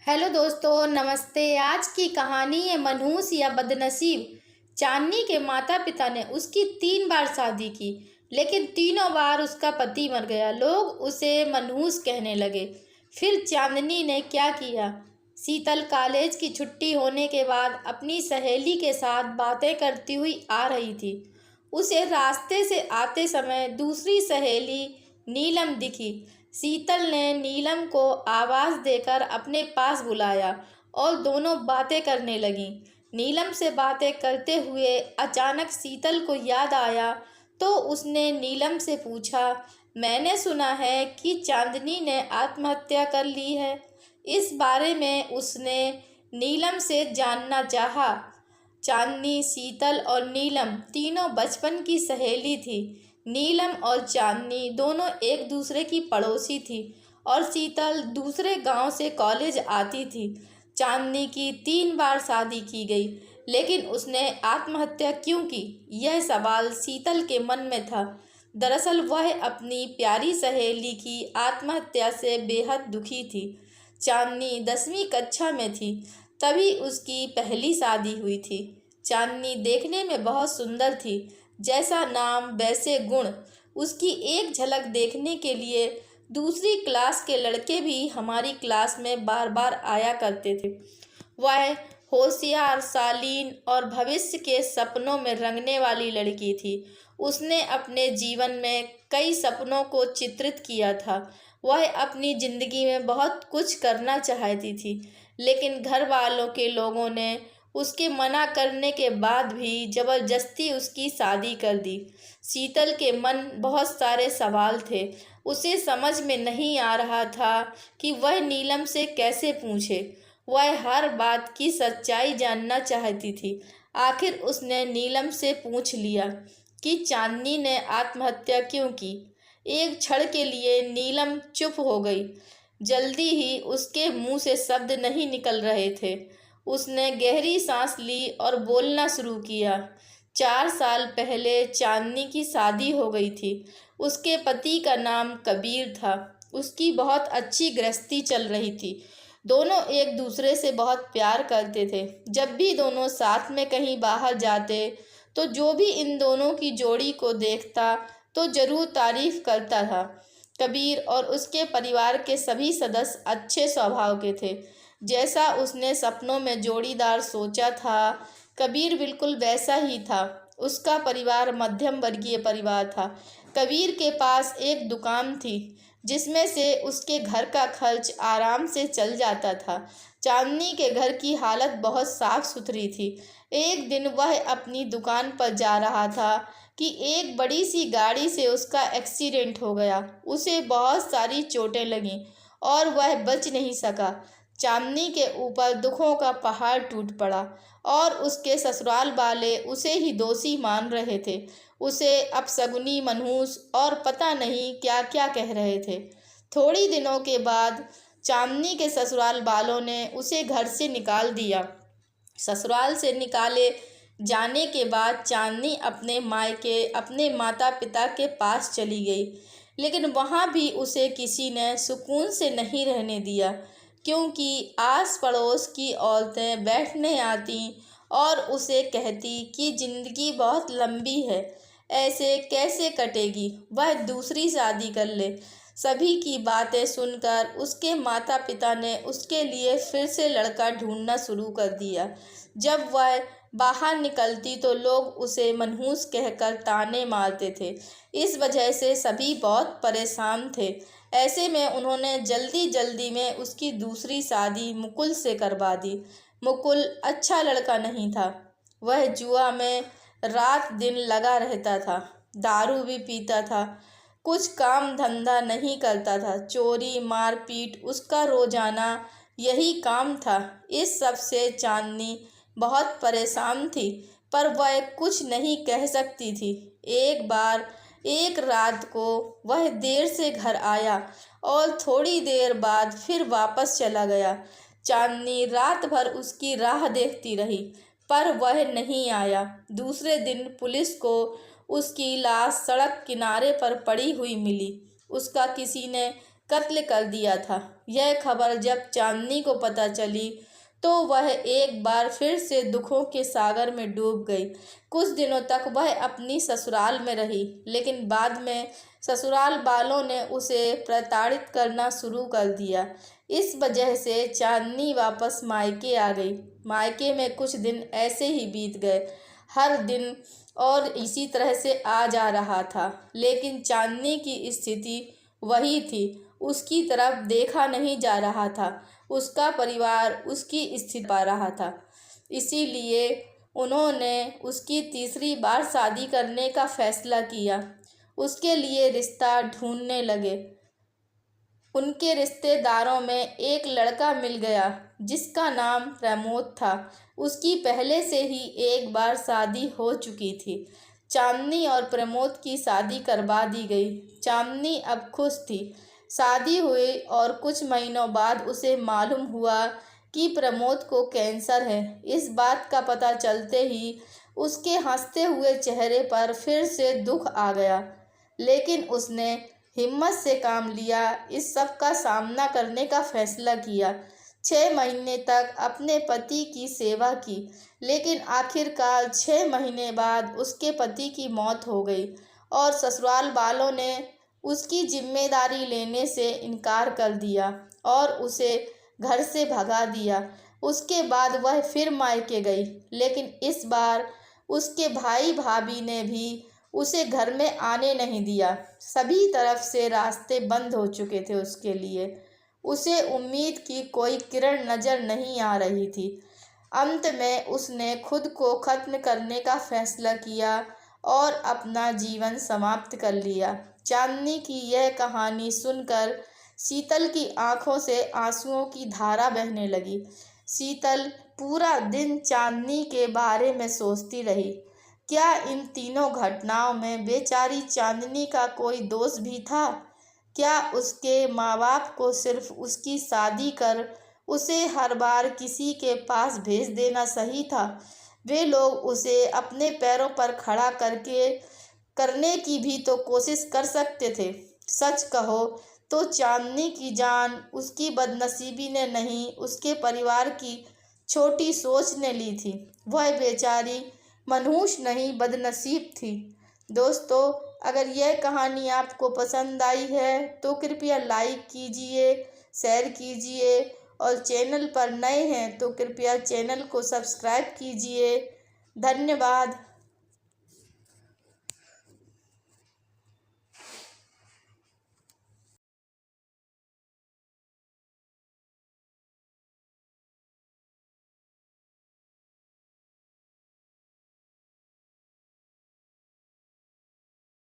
Hello दोस्तों, नमस्ते। आज की कहानी है मनहूस या बदनसीब। चांदनी के माता पिता ने उसकी 3 बार शादी की, लेकिन तीनों बार उसका पति मर गया। लोग उसे मनहूस कहने लगे। फिर चांदनी ने क्या किया। शीतल कॉलेज की छुट्टी होने के बाद अपनी सहेली के साथ बातें करती हुई आ रही थी। उसे रास्ते से आते समय दूसरी सहेली नीलम दिखी। शीतल ने नीलम को आवाज़ देकर अपने पास बुलाया और दोनों बातें करने लगीं। नीलम से बातें करते हुए अचानक शीतल को याद आया, तो उसने नीलम से पूछा, मैंने सुना है कि चांदनी ने आत्महत्या कर ली है। इस बारे में उसने नीलम से जानना चाहा। चांदनी, शीतल और नीलम तीनों बचपन की सहेली थी। नीलम और चांदनी दोनों एक दूसरे की पड़ोसी थी और शीतल दूसरे गांव से कॉलेज आती थी। चांदनी की 3 बार शादी की गई, लेकिन उसने आत्महत्या क्यों की, यह सवाल शीतल के मन में था। दरअसल वह अपनी प्यारी सहेली की आत्महत्या से बेहद दुखी थी। चांदनी 10वीं कक्षा में थी, तभी उसकी पहली शादी हुई थी। चांदनी देखने में बहुत सुंदर थी। जैसा नाम वैसे गुण। उसकी एक झलक देखने के लिए दूसरी क्लास के लड़के भी हमारी क्लास में बार बार आया करते थे। वह होशियार, शालीन और भविष्य के सपनों में रंगने वाली लड़की थी। उसने अपने जीवन में कई सपनों को चित्रित किया था। वह अपनी ज़िंदगी में बहुत कुछ करना चाहती थी, लेकिन घर वालों के लोगों ने उसके मना करने के बाद भी ज़बरदस्ती उसकी शादी कर दी। शीतल के मन बहुत सारे सवाल थे। उसे समझ में नहीं आ रहा था कि वह नीलम से कैसे पूछे। वह हर बात की सच्चाई जानना चाहती थी। आखिर उसने नीलम से पूछ लिया कि चांदनी ने आत्महत्या क्यों की। एक क्षण के लिए नीलम चुप हो गई। जल्दी ही उसके मुंह से शब्द नहीं निकल रहे थे। उसने गहरी सांस ली और बोलना शुरू किया। 4 साल पहले चांदनी की शादी हो गई थी। उसके पति का नाम कबीर था। उसकी बहुत अच्छी गृहस्थी चल रही थी। दोनों एक दूसरे से बहुत प्यार करते थे। जब भी दोनों साथ में कहीं बाहर जाते, तो जो भी इन दोनों की जोड़ी को देखता तो जरूर तारीफ करता था। कबीर और उसके परिवार के सभी सदस्य अच्छे स्वभाव के थे। जैसा उसने सपनों में जोड़ीदार सोचा था, कबीर बिल्कुल वैसा ही था। उसका परिवार मध्यम वर्गीय परिवार था। कबीर के पास एक दुकान थी, जिसमें से उसके घर का खर्च आराम से चल जाता था। चांदनी के घर की हालत बहुत साफ सुथरी थी। एक दिन वह अपनी दुकान पर जा रहा था कि एक बड़ी सी गाड़ी से उसका एक्सीडेंट हो गया। उसे बहुत सारी चोटें लगीं और वह बच नहीं सका। चांदनी के ऊपर दुखों का पहाड़ टूट पड़ा और उसके ससुराल वाले उसे ही दोषी मान रहे थे। उसे अपशगुनी, मनहूस और पता नहीं क्या क्या कह रहे थे। थोड़ी दिनों के बाद चांदनी के ससुराल वालों ने उसे घर से निकाल दिया। ससुराल से निकाले जाने के बाद चांदनी अपने मायके, अपने माता पिता के पास चली गई, लेकिन वहाँ भी उसे किसी ने सुकून से नहीं रहने दिया, क्योंकि आस पड़ोस की औरतें बैठने आती और उसे कहती कि ज़िंदगी बहुत लंबी है, ऐसे कैसे कटेगी, वह दूसरी शादी कर ले। सभी की बातें सुनकर उसके माता पिता ने उसके लिए फिर से लड़का ढूंढना शुरू कर दिया। जब वह बाहर निकलती तो लोग उसे मनहूस कहकर ताने मारते थे। इस वजह से सभी बहुत परेशान थे। ऐसे में उन्होंने जल्दी जल्दी में उसकी दूसरी शादी मुकुल से करवा दी। मुकुल अच्छा लड़का नहीं था। वह जुआ में रात दिन लगा रहता था, दारू भी पीता था, कुछ काम धंधा नहीं करता था। चोरी मारपीट उसका रोजाना यही काम था। इस सब से चांदनी बहुत परेशान थी, पर वह कुछ नहीं कह सकती थी। एक बार एक रात को वह देर से घर आया और थोड़ी देर बाद फिर वापस चला गया। चांदनी रात भर उसकी राह देखती रही, पर वह नहीं आया। दूसरे दिन पुलिस को उसकी लाश सड़क किनारे पर पड़ी हुई मिली। उसका किसी ने कत्ल कर दिया था। यह खबर जब चांदनी को पता चली तो वह एक बार फिर से दुखों के सागर में डूब गई। कुछ दिनों तक वह अपनी ससुराल में रही, लेकिन बाद में ससुराल वालों ने उसे प्रताड़ित करना शुरू कर दिया। इस वजह से चांदनी वापस मायके आ गई। मायके में कुछ दिन ऐसे ही बीत गए। हर दिन और इसी तरह से आ जा रहा था, लेकिन चांदनी की स्थिति वही थी। उसकी तरफ देखा नहीं जा रहा था। उसका परिवार उसकी स्थिति पा रहा था। इसीलिए उन्होंने उसकी तीसरी बार शादी करने का फैसला किया। उसके लिए रिश्ता ढूंढने लगे। उनके रिश्तेदारों में एक लड़का मिल गया जिसका नाम प्रमोद था। उसकी पहले से ही एक बार शादी हो चुकी थी। चांदनी और प्रमोद की शादी करवा दी गई। चांदनी अब खुश थी। शादी हुई और कुछ महीनों बाद उसे मालूम हुआ कि प्रमोद को कैंसर है। इस बात का पता चलते ही उसके हंसते हुए चेहरे पर फिर से दुख आ गया, लेकिन उसने हिम्मत से काम लिया। इस सब का सामना करने का फैसला किया। 6 महीने तक अपने पति की सेवा की, लेकिन आखिरकार 6 महीने बाद उसके पति की मौत हो गई और ससुराल वालों ने उसकी जिम्मेदारी लेने से इनकार कर दिया और उसे घर से भगा दिया। उसके बाद वह फिर मायके गई, लेकिन इस बार उसके भाई भाभी ने भी उसे घर में आने नहीं दिया। सभी तरफ से रास्ते बंद हो चुके थे उसके लिए। उसे उम्मीद की कोई किरण नज़र नहीं आ रही थी। अंत में उसने खुद को खत्म करने का फैसला किया और अपना जीवन समाप्त कर लिया। चांदनी की यह कहानी सुनकर शीतल की आंखों से आंसुओं की धारा बहने लगी। शीतल पूरा दिन चांदनी के बारे में सोचती रही। क्या इन तीनों घटनाओं में बेचारी चांदनी का कोई दोष भी था? क्या उसके माँ बाप को सिर्फ उसकी शादी कर उसे हर बार किसी के पास भेज देना सही था? वे लोग उसे अपने पैरों पर खड़ा करने की भी तो कोशिश कर सकते थे। सच कहो तो चांदनी की जान उसकी बदनसीबी ने नहीं, उसके परिवार की छोटी सोच ने ली थी। वह बेचारी मनहूस नहीं, बदनसीब थी। दोस्तों, अगर यह कहानी आपको पसंद आई है तो कृपया लाइक कीजिए, शेयर कीजिए और चैनल पर नए हैं तो कृपया चैनल को सब्सक्राइब कीजिए। धन्यवाद।